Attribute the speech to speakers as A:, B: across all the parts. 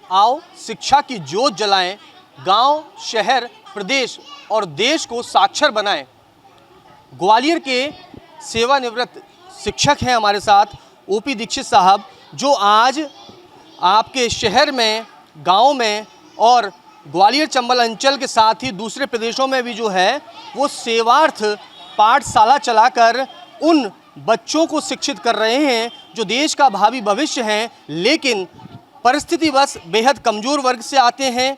A: आओ शिक्षा की ज्योत जलाएं, गांव, शहर, प्रदेश और देश को साक्षर बनाएं। ग्वालियर के सेवानिवृत्त शिक्षक हैं हमारे साथ ओपी दीक्षित साहब, जो आज आपके शहर में, गांव में और ग्वालियर चंबल अंचल के साथ ही दूसरे प्रदेशों में भी जो है वो सेवार्थ पाठशाला चलाकर उन बच्चों को शिक्षित कर रहे हैं जो देश का भावी भविष्य हैं, लेकिन परिस्थितिवश बेहद कमज़ोर वर्ग से आते हैं,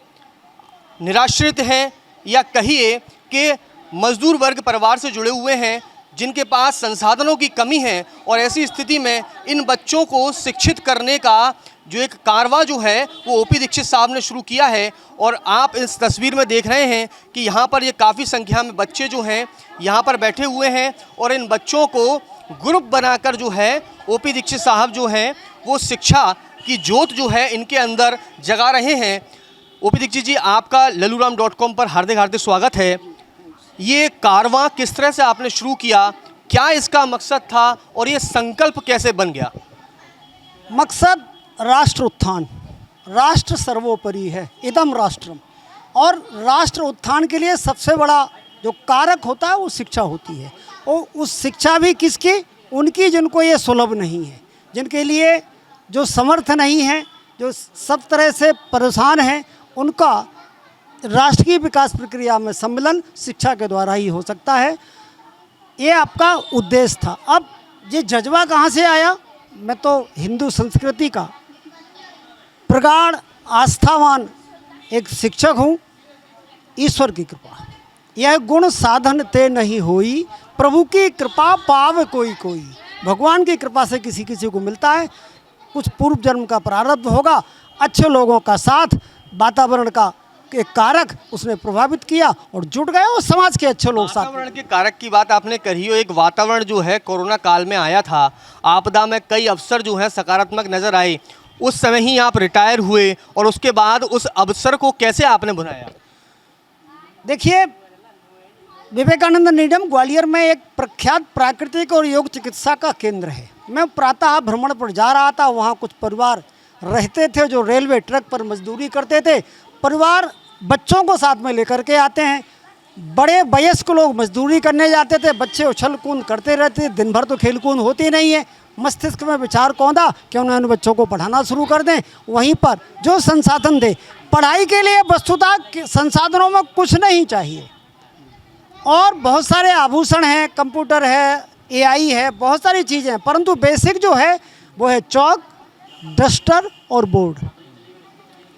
A: निराश्रित हैं या कहिए कि मजदूर वर्ग परिवार से जुड़े हुए हैं, जिनके पास संसाधनों की कमी है। और ऐसी स्थिति में इन बच्चों को शिक्षित करने का जो एक कारवां जो है वो ओपी दीक्षित साहब ने शुरू किया है। और आप इस तस्वीर में देख रहे हैं कि यहाँ पर ये काफ़ी संख्या में बच्चे जो हैं यहाँ पर बैठे हुए हैं और इन बच्चों को ग्रुप बनाकर जो है ओपी दीक्षित साहब जो हैं वो शिक्षा की ज्योत जो है इनके अंदर जगा रहे हैं। ओपी दीक्षित जी, आपका laluram.com पर हार्दिक हार्दिक स्वागत है। ये कारवां किस तरह से आपने शुरू किया, क्या इसका मकसद था और ये संकल्प कैसे बन गया?
B: मकसद राष्ट्र उत्थान, राष्ट्र सर्वोपरि है, इदम राष्ट्रम। और राष्ट्र उत्थान के लिए सबसे बड़ा जो कारक होता है वो शिक्षा होती है। और उस शिक्षा भी किसकी? उनकी जिनको ये सुलभ नहीं है, जिनके लिए जो समर्थ नहीं है, जो सब तरह से परेशान हैं, उनका राष्ट्रीय विकास प्रक्रिया में सम्मिलन शिक्षा के द्वारा ही हो सकता है। ये आपका उद्देश्य था। अब ये जज्बा कहाँ से आया? मैं तो हिंदू संस्कृति का प्रगाढ़ आस्थावान एक शिक्षक हूँ। ईश्वर की कृपा, यह गुण साधन ते नहीं होई, प्रभु की कृपा पाव कोई कोई। भगवान की कृपा से किसी किसी को मिलता है। कुछ पूर्व जन्म का प्रारब्ध होगा, अच्छे लोगों का साथ, वातावरण का एक कारक उसने प्रभावित किया और जुट गए और समाज के अच्छे लोग साथ।
A: वातावरण के कारक की बात आपने कही हो। एक वातावरण जो है कोरोना काल में आया था, आपदा में कई अवसर जो हैं सकारात्मक नजर आए। उस समय ही आप रिटायर हुए और उसके बाद उस अवसर को कैसे आपने भुनाया?
B: देखिए, विवेकानंद नीडम ग्वालियर में एक प्रख्यात प्राकृतिक और योग चिकित्सा का केंद्र है। मैं प्रातः भ्रमण पर जा रहा था, वहाँ कुछ परिवार रहते थे जो रेलवे ट्रैक पर मजदूरी करते थे। परिवार बच्चों को साथ में लेकर के आते हैं, बड़े वयस्क लोग मजदूरी करने जाते थे, बच्चे उछल कूद करते रहते, दिन भर तो खेल कूद होती नहीं है। मस्तिष्क में विचार कौंधा कि उन्होंने बच्चों को पढ़ाना शुरू कर दें। वहीं पर जो संसाधन दे, पढ़ाई के लिए वस्तुतः संसाधनों में कुछ नहीं चाहिए और बहुत सारे आभूषण हैं, कंप्यूटर है, एआई है, बहुत सारी चीज़ें हैं, परंतु बेसिक जो है वो है चौक, डस्टर और बोर्ड।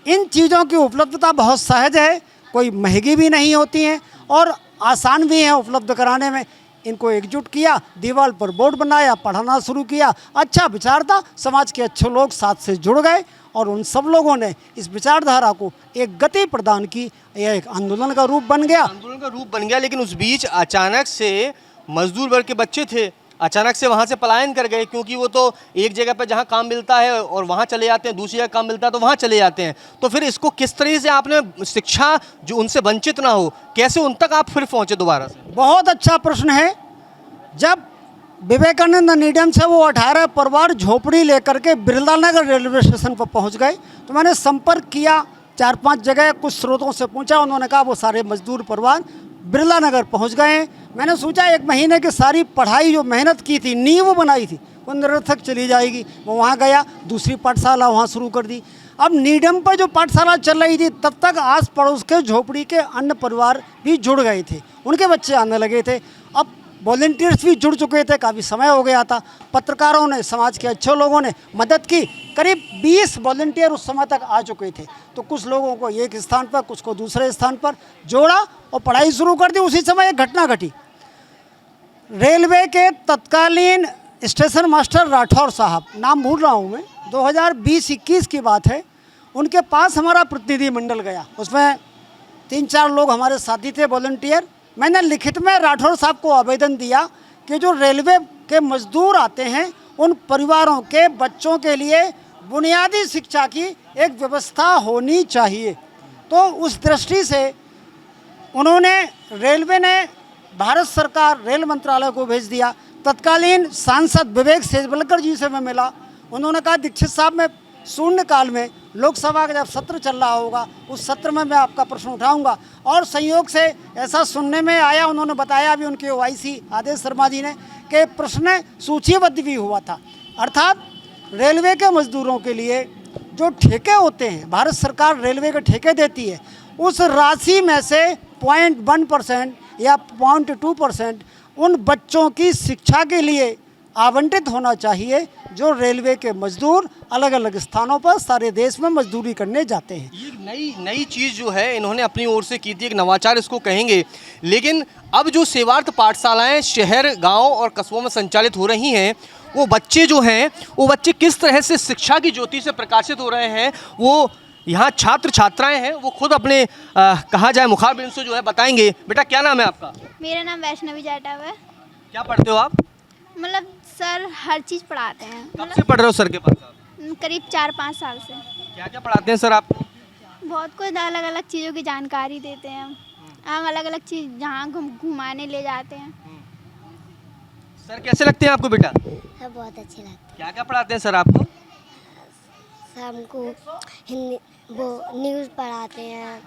B: इन चीज़ों की उपलब्धता बहुत सहज है, कोई महंगी भी नहीं होती हैं और आसान भी हैं उपलब्ध कराने में। इनको एकजुट किया, दीवार पर बोर्ड बनाया, पढ़ाना शुरू किया। अच्छा विचार था, समाज के अच्छे लोग साथ से जुड़ गए और उन सब लोगों ने इस विचारधारा को एक गति प्रदान की। यह एक आंदोलन का रूप बन गया।
A: लेकिन उस बीच अचानक से मजदूर वर्ग के बच्चे थे, अचानक से वहाँ से पलायन कर गए, क्योंकि वो तो एक जगह पर जहाँ काम मिलता है और वहाँ चले जाते हैं, दूसरी जगह काम मिलता है तो वहाँ चले जाते हैं। तो फिर इसको किस तरह से आपने शिक्षा जो उनसे वंचित ना हो, कैसे उन तक आप फिर पहुँचे दोबारा से?
B: बहुत अच्छा प्रश्न है। जब विवेकानंद नीडम से वो 18 परिवार झोपड़ी लेकर के बिरला नगर रेलवे स्टेशन पर पहुँच गए, तो मैंने संपर्क किया 4-5 जगह, कुछ स्रोतों से पूछा, उन्होंने कहा वो सारे मजदूर परिवार बिरला नगर पहुँच गए हैं। मैंने सोचा 1 महीने की सारी पढ़ाई जो मेहनत की थी, नींव बनाई थी, वो निरर्थक चली जाएगी। वो वहाँ गया, दूसरी पाठशाला वहाँ शुरू कर दी। अब नीडम पर जो पाठशाला चल रही थी, तब तक आस पड़ोस के झोपड़ी के अन्य परिवार भी जुड़ गए थे, उनके बच्चे आने लगे थे। अब वॉलंटियर्स भी जुड़ चुके थे, काफ़ी समय हो गया था। पत्रकारों ने, समाज के अच्छे लोगों ने मदद की। करीब 20 वॉलंटियर उस समय तक आ चुके थे। तो कुछ लोगों को एक स्थान पर, कुछ को दूसरे स्थान पर जोड़ा और पढ़ाई शुरू कर दी। उसी समय एक घटना घटी। रेलवे के तत्कालीन स्टेशन मास्टर राठौर साहब, नाम भूल रहा हूँ मैं, 2020-21 की बात है, उनके पास हमारा प्रतिनिधि मंडल गया। उसमें 3-4 लोग हमारे साथी थे वॉलंटियर। मैंने लिखित में राठौर साहब को आवेदन दिया कि जो रेलवे के मजदूर आते हैं उन परिवारों के बच्चों के लिए बुनियादी शिक्षा की एक व्यवस्था होनी चाहिए। तो उस दृष्टि से उन्होंने, रेलवे ने भारत सरकार रेल मंत्रालय को भेज दिया। तत्कालीन सांसद विवेक सेजवलकर जी से मैं मिला। उन्होंने कहा दीक्षित साहब, मैं शून्य काल में लोकसभा का जब सत्र चल रहा होगा उस सत्र में मैं आपका प्रश्न उठाऊंगा। और संयोग से ऐसा सुनने में आया, उन्होंने बताया भी उनके ओवाईसी आदेश शर्मा जी ने, कि प्रश्न सूचीबद्ध भी हुआ था। अर्थात रेलवे के मजदूरों के लिए जो ठेके होते हैं, भारत सरकार रेलवे के ठेके देती है, उस राशि में से 0.1% या 0.2% उन बच्चों की शिक्षा के लिए आवंटित होना चाहिए जो रेलवे के मजदूर अलग अलग स्थानों पर सारे देश में मजदूरी करने जाते हैं।
A: ये नई चीज़ जो है इन्होंने अपनी ओर से की थी, एक नवाचार इसको कहेंगे। लेकिन अब जो सेवार्थ पाठशालाएं शहर, गांव और कस्बों में संचालित हो रही हैं, वो बच्चे जो हैं वो बच्चे किस तरह से शिक्षा की ज्योति से प्रकाशित हो रहे हैं, वो यहाँ छात्र छात्राएं हैं वो खुद अपने कहा जाए मुखारबिन से जो है बताएंगे। बेटा क्या नाम है आपका?
C: मेरा नाम वैष्णवी जाटव है।
A: क्या पढ़ते हो आप?
C: मतलब सर हर चीज़ पढ़ाते हैं।
A: कब से पढ़ रहे हो सर के पास आप?
C: करीब 4-5 साल से।
A: क्या क्या पढ़ाते हैं सर आपको?
C: बहुत कुछ अलग अलग चीज़ों की जानकारी देते हैं। हम अलग अलग चीज़ जहाँ घुमाने ले जाते हैं।
A: सर कैसे लगते हैं आपको बेटा?
D: बहुत अच्छे लगते हैं।
A: क्या क्या पढ़ाते हैं सर आपको?
D: सर हमको हिंदी वो न्यूज़ पढ़ाते हैं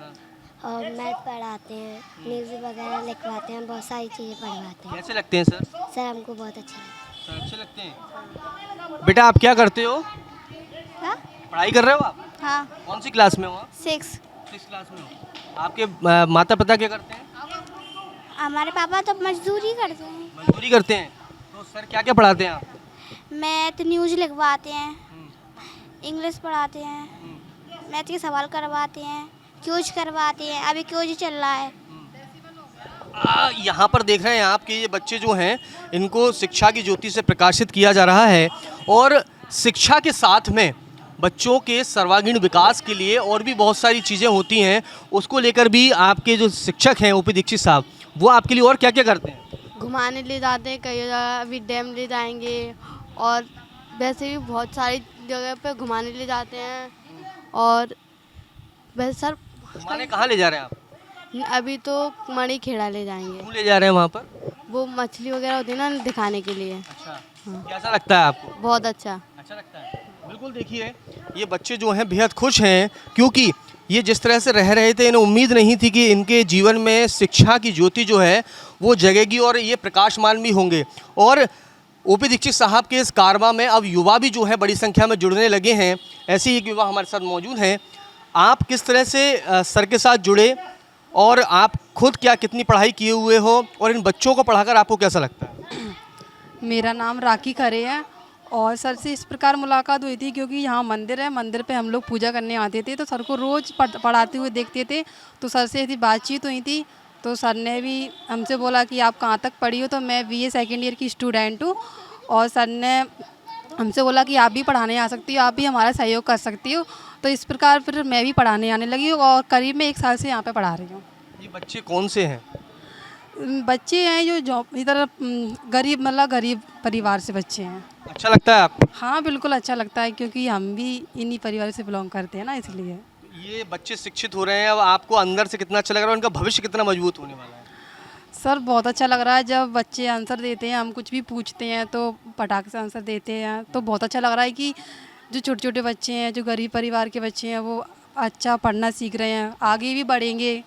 D: और मैथ पढ़ाते हैं, न्यूज़ वगैरह लिखवाते हैं, बहुत सारी चीज़ें पढ़वाते हैं।
A: कैसे लगते हैं सर?
D: सर हमको बहुत अच्छे लगते
A: सर अच्छे लगते हैं। बेटा आप क्या करते हो?
C: हाँ
A: पढ़ाई कर रहे हो आप?
C: हाँ
A: कौन सी क्लास में हो आप?
C: 6।
A: 6 क्लास में हो। आपके माता पिता क्या करते हैं?
C: हमारे पापा तो मजदूरी करते हैं।
A: मजदूरी करते हैं। तो सर क्या क्या पढ़ाते हैं आप?
C: मैथ न्यूज़ लिखवाते हैं, इंग्लिश पढ़ाते हैं, मैथ के सवाल करवाते हैं, क्यूज करवाते हैं। अभी क्यूज चल रहा है।
A: यहाँ पर देख रहे हैं आप कि ये बच्चे जो हैं इनको शिक्षा की ज्योति से प्रकाशित किया जा रहा है, और शिक्षा के साथ में बच्चों के सर्वांगीण विकास के लिए और भी बहुत सारी चीज़ें होती हैं, उसको लेकर भी आपके जो शिक्षक हैं ओपी दीक्षित साहब, वो आपके लिए और क्या क्या करते हैं?
E: घुमाने ले जाते हैं, कई जगह अभी डैम ले जाएंगे, और वैसे भी बहुत सारी जगह पे घुमाने ले जाते हैं। और वैसे सर
A: घुमाने कहाँ ले जा रहे हैं आप?
E: अभी तो मणि खेड़ा ले जाएंगे,
A: क्यों ले जा रहे हैं वहाँ पर?
E: वो मछली वगैरह होती है ना, दिखाने के लिए।
A: अच्छा, कैसा लगता है आपको?
E: बहुत अच्छा।
A: अच्छा लगता है। बिल्कुल देखिए ये बच्चे जो हैं बेहद खुश हैं, क्योंकि ये जिस तरह से रह रहे थे इन्हें उम्मीद नहीं थी कि इनके जीवन में शिक्षा की ज्योति जो है वो जगेगी और ये प्रकाशमान भी होंगे। और ओपी दीक्षित साहब के इस कारवां में अब युवा भी जो है बड़ी संख्या में जुड़ने लगे हैं। ऐसे ही एक युवा हमारे साथ मौजूद हैं। आप किस तरह से सर के साथ जुड़े, और आप खुद क्या कितनी पढ़ाई किए हुए हो, और इन बच्चों को पढ़ाकर आपको कैसा लगता है?
F: मेरा नाम राखी खरे है, और सर से इस प्रकार मुलाकात हुई थी क्योंकि यहाँ मंदिर है, मंदिर पे हम लोग पूजा करने आते थे, तो सर को रोज़ पढ़ाते हुए देखते थे। तो सर से ऐसी बातचीत हुई थी, तो सर ने भी हमसे बोला कि आप कहाँ तक पढ़ी हो, तो मैं बीए सेकेंड ईयर की स्टूडेंट हूँ। और सर ने हमसे बोला कि आप भी पढ़ाने आ सकती हो, आप भी हमारा सहयोग कर सकती हो। तो इस प्रकार फिर मैं भी पढ़ाने आने लगी हूँ, और करीब मैं 1 साल से यहाँ पे पढ़ा रही हूँ।
A: ये बच्चे कौन से हैं?
F: बच्चे हैं जो इधर गरीब परिवार से बच्चे हैं।
A: अच्छा लगता है आपको?
F: हाँ बिल्कुल अच्छा लगता है, क्योंकि हम भी इन्हीं परिवार से बिलोंग करते हैं ना, इसलिए।
A: ये बच्चे शिक्षित हो रहे हैं, अब आपको अंदर से कितना अच्छा लग रहा है, उनका भविष्य कितना मजबूत होने वाला है?
F: सर बहुत अच्छा लग रहा है, जब बच्चे आंसर देते हैं, हम कुछ भी पूछते हैं तो पटाख से आंसर देते हैं, तो बहुत अच्छा लग रहा है कि जो छोटे छोटे बच्चे हैं, जो गरीब परिवार के बच्चे हैं, वो अच्छा पढ़ना सीख रहे हैं, आगे भी बढ़ेंगे।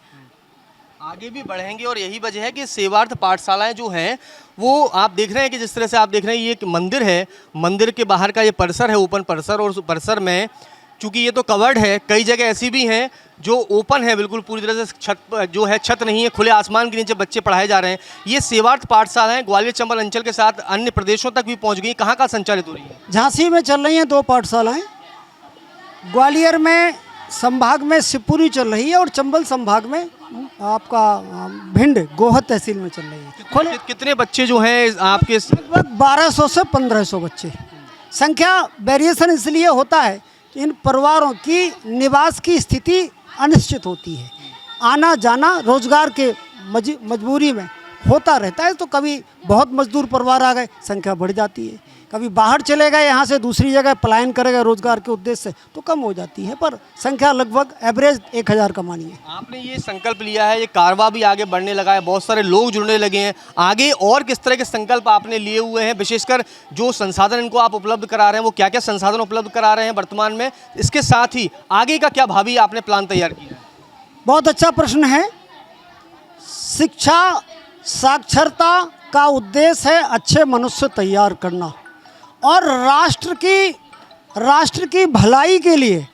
A: आगे भी बढ़ेंगे, और यही वजह है कि सेवार्थ पाठशालाएं जो हैं वो आप देख रहे हैं कि जिस तरह से आप देख रहे हैं ये एक मंदिर है, मंदिर के बाहर का ये परिसर है, ओपन परिसर, और उस परिसर में चूँकि ये तो कवर्ड है, कई जगह ऐसी भी हैं जो ओपन है, बिल्कुल पूरी तरह से छत नहीं है, खुले आसमान के नीचे बच्चे पढ़ाए जा रहे हैं। ये सेवार्थ पाठशालाएं ग्वालियर चंबल अंचल के साथ अन्य प्रदेशों तक भी पहुँच गई। कहाँ कहाँ संचालित हो रही है?
B: झांसी में चल रही हैं 2 पाठशालाएँ, ग्वालियर में संभाग में शिवपुरी चल रही है, और चंबल संभाग में आपका भिंड गोहद तहसील में चल रही है।
A: कितने बच्चे जो हैं आपके?
B: लगभग 1200 से 1500 बच्चे। संख्या वेरिएशन इसलिए होता है कि इन परिवारों की निवास की स्थिति अनिश्चित होती है, आना जाना रोजगार के मजबूरी में होता रहता है, तो कभी बहुत मजदूर परिवार आ गए, संख्या बढ़ जाती है। कभी बाहर चले गए, यहाँ से दूसरी जगह पलायन करेगा रोजगार के उद्देश्य से, तो कम हो जाती है, पर संख्या लगभग एवरेज 1000 कमानी है।
A: आपने ये संकल्प लिया है, ये कारवा भी आगे बढ़ने लगा है, बहुत सारे लोग जुड़ने लगे हैं। आगे और किस तरह के संकल्प आपने लिए हुए हैं, विशेषकर जो संसाधन इनको आप उपलब्ध करा रहे हैं, वो क्या क्या संसाधन उपलब्ध करा रहे हैं वर्तमान में, इसके साथ ही आगे का क्या भावी आपने प्लान तैयार किया है?
B: बहुत अच्छा प्रश्न है। शिक्षा साक्षरता का उद्देश्य है अच्छे मनुष्य तैयार करना, और राष्ट्र की भलाई के लिए,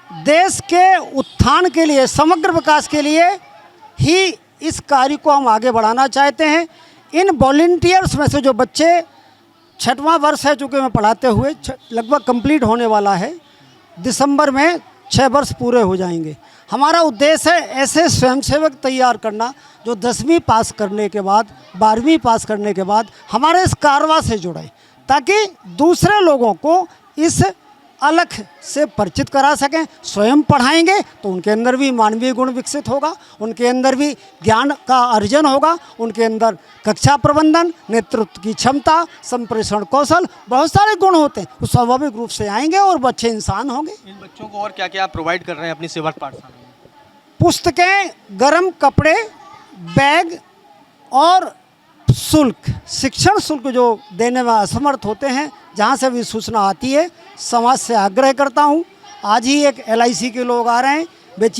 B: देश के उत्थान के लिए, समग्र विकास के लिए ही इस कार्य को हम आगे बढ़ाना चाहते हैं। इन वॉलंटियर्स में से जो बच्चे, 6वां वर्ष है चूँकि मैं पढ़ाते हुए, लगभग कंप्लीट होने वाला है, दिसंबर में 6 वर्ष पूरे हो जाएंगे। हमारा उद्देश्य है ऐसे स्वयंसेवक तैयार करना जो 10वीं पास करने के बाद, 12वीं पास करने के बाद हमारे इस कारवा से जुड़े, ताकि दूसरे लोगों को इस अलख से परिचित करा सकें। स्वयं पढ़ाएंगे तो उनके अंदर भी मानवीय गुण विकसित होगा, उनके अंदर भी ज्ञान का अर्जन होगा, उनके अंदर कक्षा प्रबंधन, नेतृत्व की क्षमता, संप्रेषण कौशल, बहुत सारे गुण होते हैं, वो स्वाभाविक रूप से आएंगे और वो अच्छे इंसान होंगे।
A: इन बच्चों को और क्या क्या आप प्रोवाइड कर रहे हैं अपनी सेवा पाठशाला में?
B: पुस्तकें, गर्म कपड़े, बैग और शुल्क, शिक्षण शुल्क जो देने में असमर्थ होते हैं, जहाँ से भी सूचना आती है, समाज से आग्रह करता हूँ। आज ही एक LIC के लोग आ रहे हैं,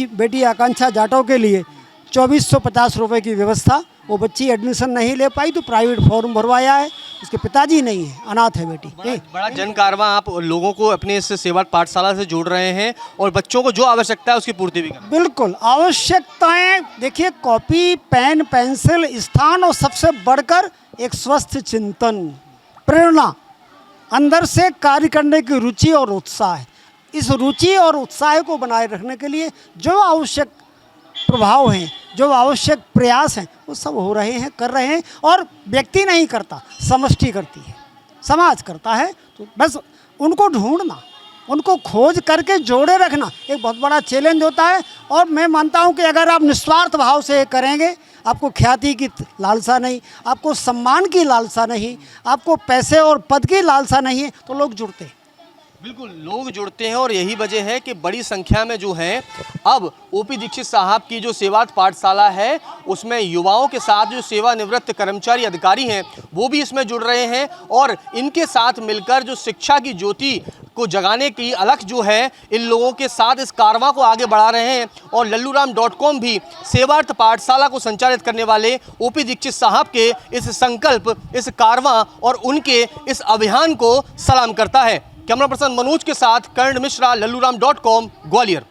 B: बेटी आकांक्षा जाटव के लिए 2450 रुपये की व्यवस्था। वो बच्ची एडमिशन नहीं ले पाई तो प्राइवेट फॉर्म भरवाया है, उसके पिताजी नहीं है, अनाथ है बेटी।
A: बड़ा जन कारवां आप लोगों को अपने इस सेवा पाठशाला से जोड़ रहे हैं और बच्चों को जो आवश्यकता है उसकी पूर्ति भी कर रहे हैं।
B: बिल्कुल, आवश्यकताएं देखिए, कॉपी, पेन, पेंसिल, स्थान, और सबसे बढ़कर एक स्वस्थ चिंतन, प्रेरणा, अंदर से कार्य करने की रुचि और उत्साह है। इस रुचि और उत्साह को बनाए रखने के लिए जो आवश्यक प्रभाव हैं, जो आवश्यक प्रयास हैं, वो सब हो रहे हैं, कर रहे हैं। और व्यक्ति नहीं करता, समष्टि करती है, समाज करता है। तो बस उनको ढूंढना, उनको खोज करके जोड़े रखना एक बहुत बड़ा चैलेंज होता है। और मैं मानता हूँ कि अगर आप निस्वार्थ भाव से करेंगे, आपको ख्याति की लालसा नहीं, आपको सम्मान की लालसा नहीं, आपको पैसे और पद की लालसा नहीं है, तो लोग जुड़ते हैं।
A: बिल्कुल, लोग जुड़ते हैं और यही वजह है कि बड़ी संख्या में जो है अब OP दीक्षित साहब की जो सेवा पाठशाला है उसमें युवाओं के साथ जो सेवानिवृत्त कर्मचारी अधिकारी हैं वो भी इसमें जुड़ रहे हैं और इनके साथ मिलकर जो शिक्षा की ज्योति को जगाने की अलख जो है इन लोगों के साथ इस कारवां को आगे बढ़ा रहे हैं। और लल्लूराम.com भी सेवार्थ पाठशाला को संचालित करने वाले OP दीक्षित साहब के इस संकल्प, इस कारवां और उनके इस अभियान को सलाम करता है। कैमरा पर्सन मनोज के साथ कर्ण मिश्रा, लल्लूराम.com, ग्वालियर।